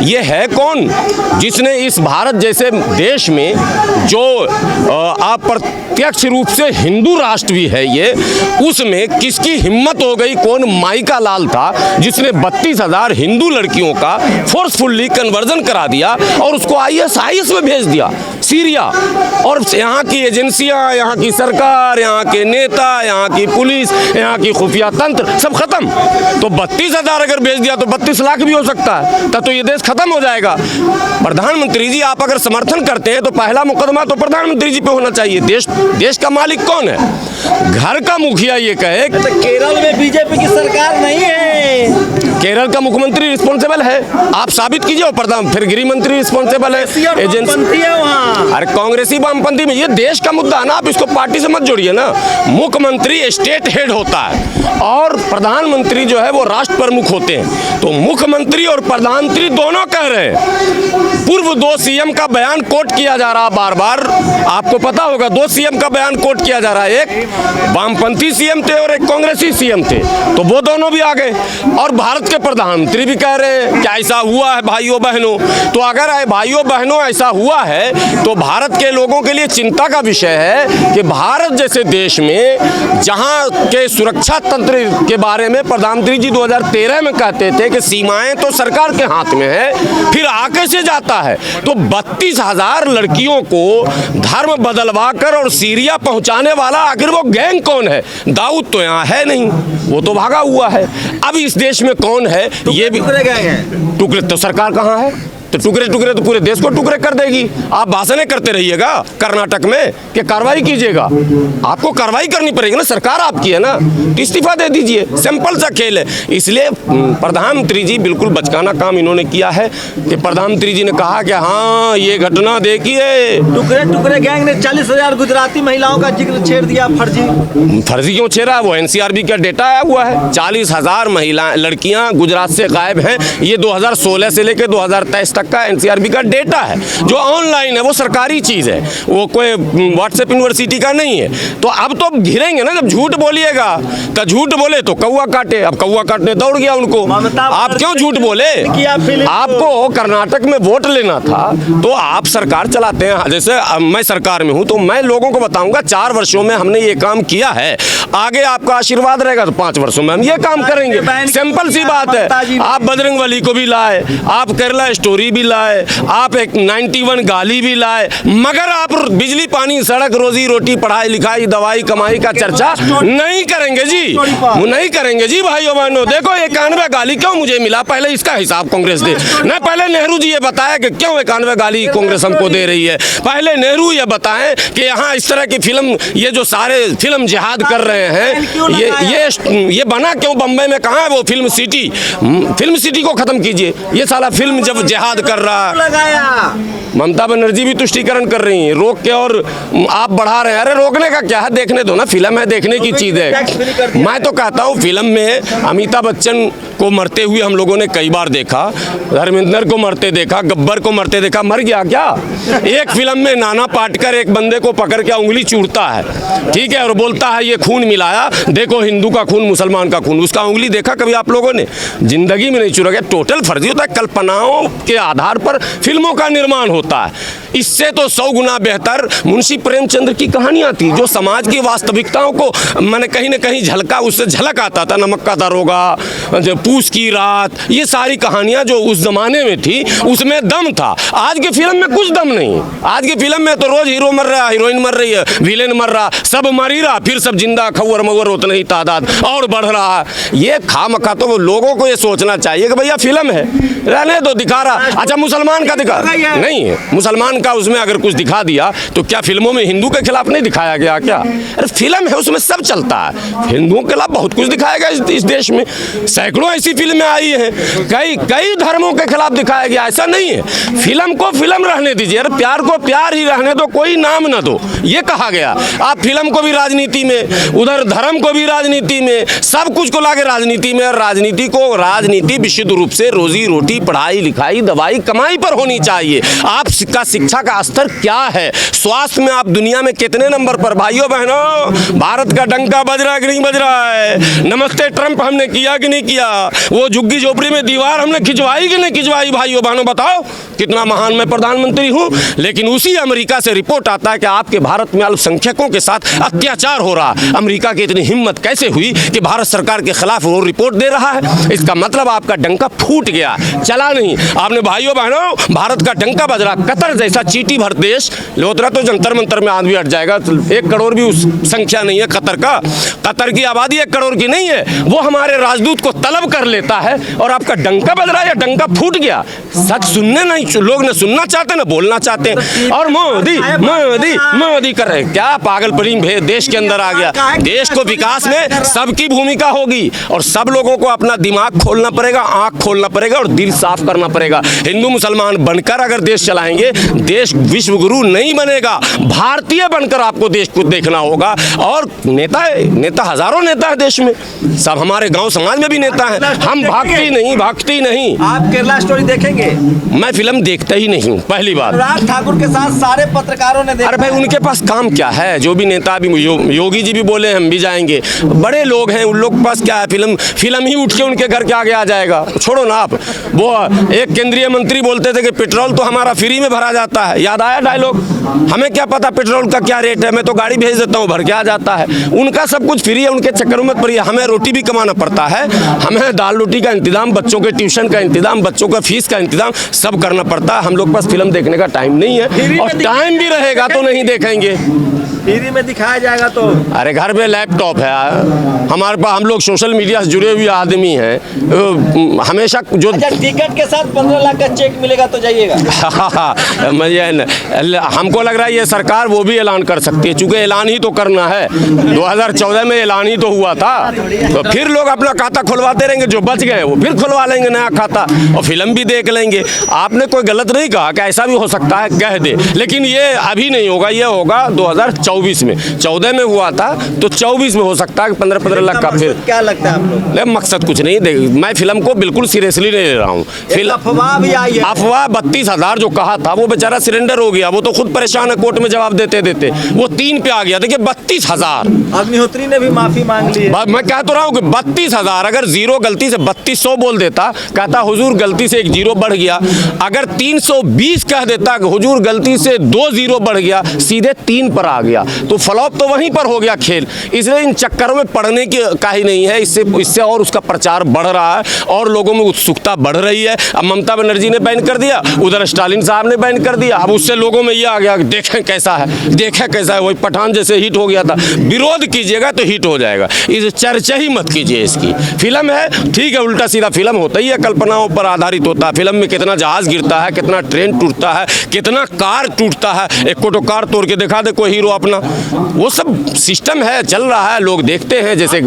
ये है कौन जिसने इस भारत जैसे देश में जो अप्रत्यक्ष रूप से हिंदू राष्ट्र भी है ये, उसमें किसकी हिम्मत हो गई, कौन माइका लाल था जिसने 32,000 हिंदू लड़कियों का फोर्सफुली कन्वर्जन करा दिया और उसको ISIS में भेज दिया सीरिया। और यहाँ की एजेंसियाँ, यहाँ की सरकार, यहाँ के नेता, यहाँ की पुलिस, यहाँ की खुफिया तंत्र सब खत्म। तो 32,000 अगर भेज दिया तो 32 लाख भी हो सकता है, तब तो ये देश खत्म हो जाएगा। प्रधानमंत्री जी आप अगर समर्थन करते हैं तो पहला मुकदमा तो प्रधानमंत्री जी पे होना चाहिए। देश का मालिक कौन है? घर का मुखिया ये कहे तो केरल में बीजेपी की सरकार नहीं है, केरल का मुख्यमंत्री रिस्पॉन्सिबल है, आप साबित कीजिए। प्रधान फिर गृह मंत्री रिस्पॉन्सिबल है, एजेंसी है वहाँ। अरे कांग्रेसी वामपंथी में ये देश का मुद्दा है ना, आप इसको पार्टी से मत जोड़िए ना। मुख्यमंत्री स्टेट हेड होता है और प्रधानमंत्री जो है वो राष्ट्र प्रमुख होते हैं। तो मुख्यमंत्री और प्रधानमंत्री दोनों कह रहे हैं। पूर्व 2 CM का बयान कोट किया जा रहा बार बार, आपको पता होगा 2 CM का बयान कोट किया जा रहा है, एक वामपंथी CM थे और एक कांग्रेसी CM थे, तो वो दोनों भी आ गए। और भारत के प्रधानमंत्री भी कह रहे हैं कि ऐसा हुआ है भाइयों बहनों। तो अगर भाइयों बहनों ऐसा हुआ है तो भारत के लोगों के लिए चिंता का विषय है कि भारत जैसे देश में जहां के सुरक्षा तंत्र के बारे में प्रधानमंत्री जी 2013 में कहते थे कि सीमाएं तो सरकार के हाथ में है, फिर आके से जाता है। तो 32,000 लड़कियों को धर्म बदलवा कर और सीरिया पहुंचाने वाला आखिर वो गैंग कौन है? दाऊद तो यहाँ है नहीं, वो तो भागा हुआ है। अब इस देश में कौन है? ये भी टुकड़े तो सरकार कहाँ है? तो टुकड़े तो पूरे देश को टुकड़े कर देगी। आप भाषणें करते रहिएगा कर्नाटक में कि कार्रवाई कीजिएगा, आपको कार्रवाई करनी पड़ेगी ना, सरकार आपकी है ना, इस्तीफा दे दीजिए। सिंपल सा खेल है। इसलिए प्रधानमंत्री जी बिल्कुल बचकाना काम इन्होंने किया है कि प्रधानमंत्री जी ने कहा कि हाँ ये घटना देखिए, टुकड़े गैंग ने 40,000 गुजराती महिलाओं का जिक्र छेड़ दिया। फर्जी क्यों छेड़ा? वो NCRB का डेटा आया हुआ है, 40,000 महिला लड़कियां गुजरात से गायब हैं। ये 2016 से लेकर 2023 तक का NCRB का डेटा है जो ऑनलाइन है, वो सरकारी चीज है, वो कोई व्हाट्सएप यूनिवर्सिटी का नहीं है। तो अब तो घिरेंगे ना, जब झूठ बोलिएगा तो झूठ बोले तो कौवा काटे। अब कौवा काटने दौड़ गया उनको। आप क्यों झूठ बोले? आपको कर्नाटक में वोट लेना था तो आप सरकार चलाते हैं। जैसे मैं सरकार में हूं तो मैं लोगों को बताऊंगा 4 वर्षों में हमने ये काम किया है, आगे आपका आशीर्वाद रहेगा तो 5 वर्षों में हम ये काम करेंगे। सिंपल सी बात है। आप बजरंगबली को भी लाए, आप केरला स्टोरी भी लाए, आप एक 91 गाली भी लाए, मगर आप बिजली पानी सड़क रोजी रोटी पढ़ाई लिखाई दवाई कमाई का चर्चा नहीं करेंगे जी, नहीं करेंगे जी भाइयों बहनों। देखो 91 गाली क्यों मुझे मिला, पहले इसका हिसाब कांग्रेस दे ना। पहले नेहरू जी ये बताया कि क्यों 91 गाली कांग्रेस हमको दे रही है। पहले नेहरू ये बताएं कि यहाँ इस तरह की फिल्म, ये जो सारे फिल्म जिहाद कर रहे हैं, ये बना क्यों बम्बई में? कहाँ है वो फिल्म सिटी? फिल्म सिटी को खत्म कीजिए। ये साला फिल्म जब जिहाद कर रहा है, ममता बनर्जी भी तुष्टीकरण कर रही हैं, रोक के, और आप बढ़ा रहे हैं। अरे रोकने का क्या है, देखने दो ना, फिल्म है, देखने की चीज है। मैं तो कहता हूँ फिल्म में अमिताभ बच्चन को मरते हुए हम लोगों ने कई बार देखा, धर्मेंद्र को मरते देखा, गब्बर को मरते देखा। मर गया क्या? एक फिल्म में नाना पाटेकर एक बंदे को पकड़ के उंगली चूड़ता है, ठीक है, और बोलता है ये खून मिलाया, देखो हिंदू का खून मुसलमान का खून। उसका उंगली देखा कभी आप लोगों ने? जिंदगी में नहीं चुरा गया। टोटल फर्जी होता है, कल्पनाओं के आधार पर फिल्मों का निर्माण होता है। इससे तो 100 गुना बेहतर मुंशी प्रेमचंद्र की कहानियां थी जो समाज की वास्तविकताओं को मैंने कहीं ना कहीं झलका, उससे झलक आता था। नमक का दारोगा, पूस की रात, ये सारी कहानियां जो उस जमाने में थी उसमें दम था। आज की फिल्म में कुछ दम नहीं। आज की फिल्म में तो रोज हीरो मर रहा, हीरोइन मर रही है, विलेन मर रहा, सब मर ही रहा, फिर सब जिंदा खौर मवर उतना ही तादाद और बढ़ रहा है। ये खामखा तो लोगों को ये सोचना चाहिए कि भैया फिल्म है, रहने दो, दिखा रहा। अच्छा मुसलमान का दिखा नहीं है, मुसलमान का उसमें अगर कुछ दिखा दिया तो क्या फिल्मों में हिंदू के खिलाफ नहीं दिखाया गया क्या? अरे फिल्म है, उसमें सब चलता है। हिंदुओं के खिलाफ बहुत कुछ दिखाया गया इस देश में, सैकड़ों ऐसी फिल्में आई हैं, कई धर्मों के खिलाफ दिखाया गया। ऐसा नहीं है, फिल्म को फिल्म रहने दीजिए। अरे प्यार को प्यार ही रहने दो, कोई नाम ना दो, ये कहा गया। आप फिल्म को भी राजनीति में, उधर धर्म को भी राजनीति में, सब कुछ को लाके राजनीति में। और राजनीति विशुद्ध रूप से रोजी रोटी पढ़ाई लिखाई दवाई कमाई पर होनी चाहिए। आपका शिक्षा का स्तर क्या है, स्वास्थ्य में आप दुनिया में कितने नंबर पर। भाइयों बहनों, भारत का डंका बज रहा है कि नहीं बज रहा है? नमस्ते ट्रंप हमने किया कि नहीं किया? वो झुग्गी झोपड़ी में दीवार हमने खिंचवाई कि नहीं खिंचवाई? भाइयों बहनों बताओ, कितना महान मैं प्रधानमंत्री हूं। लेकिन उसी अमेरिका से रिपोर्ट आता है कि आपके भारत में अल्पसंख्यकों के साथ अत्याचार हो रहा। अमेरिका की इतनी हिम्मत कैसे हुई कि भारत सरकार के खिलाफ वो रिपोर्ट दे रहा है? इसका मतलब आपका डंका फूट गया, चला नहीं। आपने भाइयों बहनों, भारत का डंका बज रहा। कतर जैसा चीटी भर देश, लोतरा तो जंतर मंतर में आदमी हट जाएगा, 1 करोड़ भी उस संख्या नहीं है कतर का। कतर की आबादी 1 करोड़ की नहीं है, वो हमारे राजदूत को तलब कर लेता है और आपका डंका बज रहा है या डंका फूट गया। सच सुनने नहीं लोग न सुनना चाहते न बोलना चाहते हैं। और मोदी मोदी मोदी कर रहे, क्या पागलपनी देश के अंदर आ गया। देश को विकास में सबकी भूमिका होगी और सब लोगों को अपना दिमाग खोलना पड़ेगा, आंख खोलना पड़ेगा और दिल साफ करना पड़ेगा। हिंदू मुसलमान बनकर अगर देश चलाएंगे, देश विश्व गुरु नहीं बनेगा, भारतीय बनकर आपको देश को देखना होगा। और नेता हजारों नेता है देश में, सब हमारे गांव समाज में भी नेता हैं। हम भागती नहीं। आप केरला स्टोरी देखेंगे? मैं फिल्म देखता ही नहीं हूँ, पहली बात। राज ठाकुर के साथ सारे पत्रकारों ने देखा। अरे भाई, उनके पास काम क्या है? जो भी नेता भी, योगी जी भी बोले हम भी जाएंगे, बड़े लोग हैं, उन लोग के पास क्या है? फिल्म ही उठ के उनके घर के आगे आ जाएगा। छोड़ो ना आप, वो एक केंद्रीय मंत्री बोलते थे कि पेट्रोल तो हमारा फ्री में भरा जाता है। याद आया डायलॉग? हमें क्या पता पेट्रोल का क्या रेट है, मैं तो गाड़ी भेज देता हूँ, भर के आ जाता है। उनका सब कुछ फ्री है, उनके चक्कर में पड़ी है। हमें रोटी भी कमाना पड़ता है, हमें दाल रोटी का इंतजाम, बच्चों के ट्यूशन का इंतजाम, बच्चों का फीस का इंतजाम सब करना पड़ता है। हम लोग पास फिल्म देखने का टाइम नहीं है, और टाइम भी रहेगा तो नहीं देखेंगे। फ्री में दिखाया जाएगा तो? अरे घर में लैपटॉप है हमारे पास, हम लोग सोशल मीडिया से जुड़े हुए आदमी हैं। हमेशा जो टिकट के साथ 15 लाख का चेक मिलेगा तो जाइएगा। हमको लग रहा है ये सरकार वो भी ऐलान कर सकती है, चूंकि ऐलान ही तो करना है। 2014 में ऐलान ही तो हुआ था, तो फिर लोग अपना खाता खुलवाते रहेंगे, जो बच गए वो फिर खुलवा लेंगे नया खाता और फिल्म भी देख लेंगे। आपने कोई गलत नहीं कहा कि ऐसा भी हो सकता है, कह दे, लेकिन ये अभी नहीं होगा, ये होगा 2024 में। 14 में हुआ था तो 24 में हो सकता है 15-15 लाख का। फिर क्या लगता है आप लोग? मकसद कुछ नहीं, मैं फिल्म को बिल्कुल सीरियसली नहीं ले रहा हूँ। अफवाह भी आई है। अफवाह 32,000 जो कहा था, वो बेचारा सिलेंडर हो गया, वो तो खुद परेशान है, कोर्ट में जवाब देते देते वो 3 पे आ गया। देखिए 32,000। अग्निहोत्री ने भी माफी मांग ली है। मैं कह तो रहा हूँ कि 32,000, अगर जीरो गलती से 3200 बोल देता, कहता हुजूर गलती से 1 जीरो बढ़ गया। अगर 320 कह देता कि हुजूर गलती से 2 जीरो बढ़ गया, सीधे 3 पर आ गया, तो फ्लॉप तो वहीं पर हो गया खेल। इसलिए इन चक्करों में पड़ने की का ही नहीं है, इससे और उसका प्रचार बढ़ रहा है और लोगों में उत्सुकता बढ़ रही है। अब ममता बनर्जी ने बैन कर दिया, उधर स्टालिन साहब ने बैन कर दिया, अब उससे लोगों में ये आ गया कि देखें कैसा है, वही पठान जैसे हिट हो गया था। विरोध कीजिएगा तो हिट हो जाएगा, इस चर्चा ही मत कीजिए। इसकी फिल्म है, ठीक है, उल्टा सीधा फिल्म होता ही है, कल्पनाओं पर आधारित होता है। फिल्म में कितना जहाज गिरता है, कितना ट्रेन टूटता है, कितना कार टूटता है, एक को तो कार तोड़ के दिखा दे कोई हीरो अपना, वो सब सिस्टम है, चल रहा है, लोग देखते हैं। जैसे